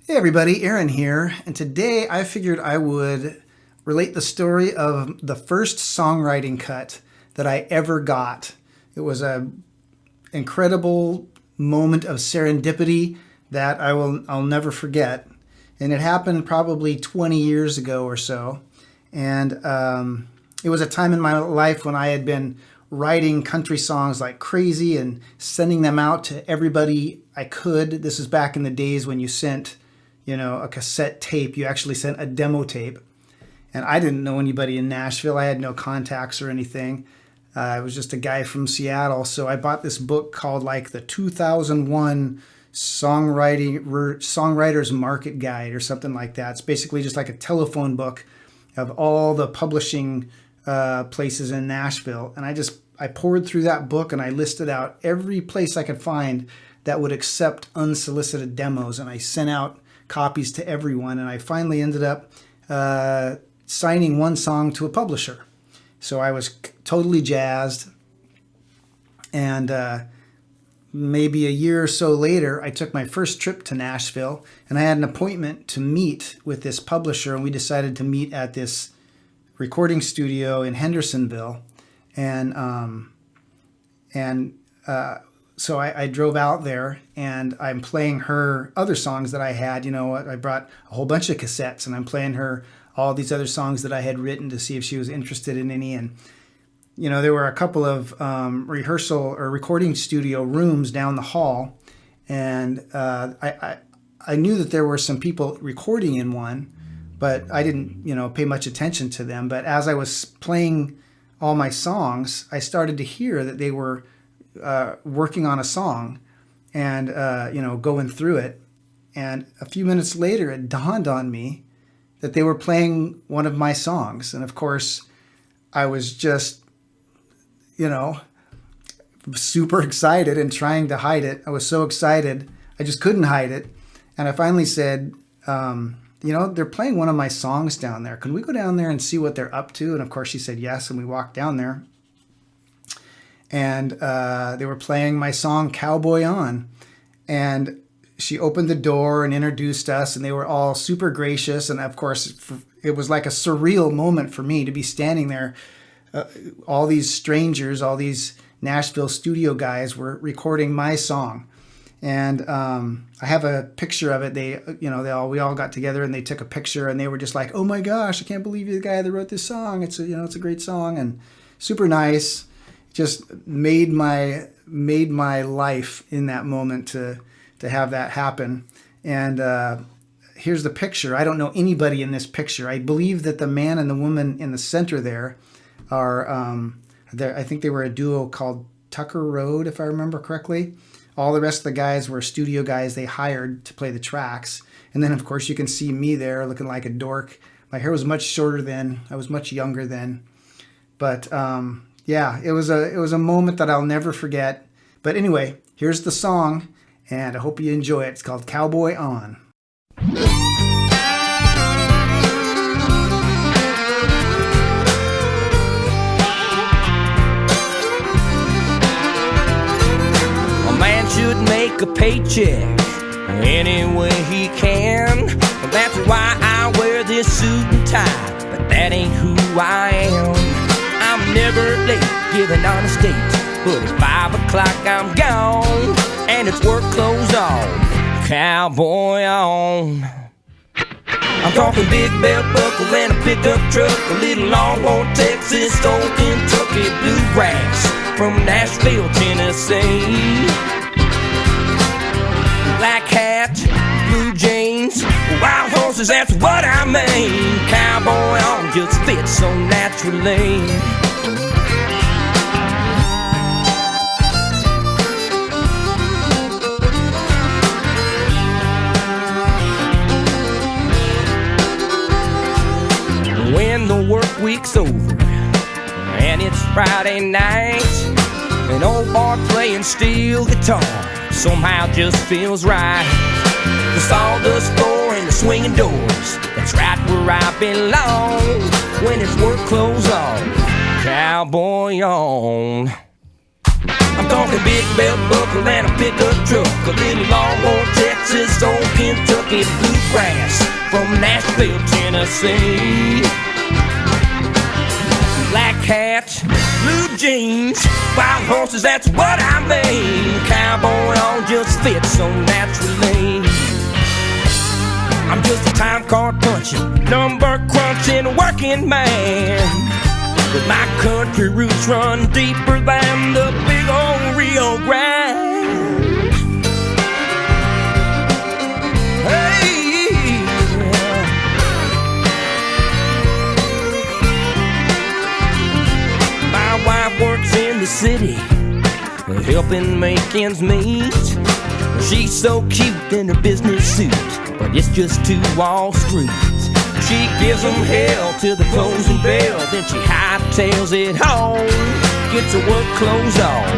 Hey everybody, Aaron here, and today I figured I would relate the story of the first songwriting cut that I ever got. It was an incredible moment of serendipity that I'll never forget, and it happened probably 20 years ago or so. And it was a time in my life when I had been writing country songs like crazy and sending them out to everybody I could. This is back in the days when you sent a cassette tape. You actually sent a demo tape. And I didn't know anybody in Nashville. I had no contacts or anything. I was just a guy from Seattle. So I bought this book called like the 2001 Songwriter's Market Guide or something like that. It's basically just like a telephone book of all the publishing places in Nashville. And I poured through that book and I listed out every place I could find that would accept unsolicited demos. And I sent out copies to everyone, and I finally ended up signing one song to a publisher. So I was totally jazzed, and maybe a year or so later, I took my first trip to Nashville, and I had an appointment to meet with this publisher, and we decided to meet at this recording studio in Hendersonville, So I drove out there, and I'm playing her other songs that I had. I brought a whole bunch of cassettes, and I'm playing her all these other songs that I had written to see if she was interested in any. And, there were a couple of rehearsal or recording studio rooms down the hall, and I knew that there were some people recording in one, but I didn't, pay much attention to them. But as I was playing all my songs, I started to hear that they were working on a song and, going through it. And a few minutes later, it dawned on me that they were playing one of my songs. And of course, I was just, super excited and trying to hide it. I was so excited, I just couldn't hide it. And I finally said, they're playing one of my songs down there. Can we go down there and see what they're up to? And of course, she said yes. And we walked down there. And they were playing my song, Cowboy On. And she opened the door and introduced us, and they were all super gracious. And of course, it was like a surreal moment for me to be standing there. All these strangers, all these Nashville studio guys were recording my song. And I have a picture of it. We all got together and they took a picture, and they were just like, "Oh my gosh, I can't believe you're the guy that wrote this song. It's a great song," and super nice. Just made my life in that moment to have that happen. And here's the picture. I don't know anybody in this picture. I believe that the man and the woman in the center there are I think they were a duo called Tucker Road, if I remember correctly. All the rest of the guys were studio guys they hired to play the tracks. And then of course you can see me there looking like a dork. My hair was much shorter then. I was much younger then. But yeah, it was a moment that I'll never forget. But anyway, here's the song, and I hope you enjoy it. It's called Cowboy On. A man should make a paycheck any way he can. That's why I wear this suit and tie, but that ain't who I am. I'm never late, giving honest dates, but at 5 o'clock I'm gone, and it's work clothes on, cowboy on. I'm talking big belt buckle and a pickup truck, a little Longhorn, Texas, old Kentucky bluegrass from Nashville, Tennessee. Black hat, blue jeans, wild horses, that's what I mean. Cowboy on just fits so naturally. When the work week's over and it's Friday night, an old boy playing steel guitar somehow just feels right. The sawdust floor and the swinging doors, that's right where I belong. When it's work clothes on, cowboy on. I'm I'm talking big belt buckle and a pickup truck, a little Longhorn, Texas, old Kentucky bluegrass from Nashville, Tennessee. Black hats, blue jeans, wild horses, that's what I mean. Cowboy on just fits so naturally. I'm just a time card punching, number crunching working man. But my country roots run deeper than the big old Rio Grande. Hey, my wife works in the city, helping make ends meet. She's so cute in her business suit, but it's just to Wall Street. She gives them hell till the closing bell, then she hightails it home, gets her work clothes off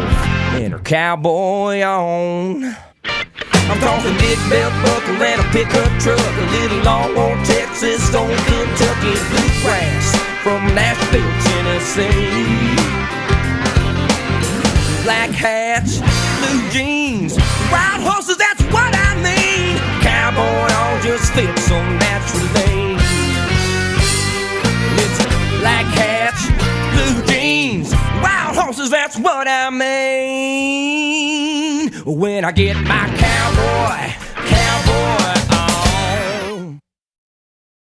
and her cowboy on. I'm talking big belt buckle and a pickup truck, a little Longhorn, Texas, old Kentucky bluegrass from Nashville, Tennessee. Black hats, blue jeans, wild horses, that's what I mean. Cowboy on just fits so naturally. It's black hats, blue jeans, wild horses, that's what I mean. When I get my cowboy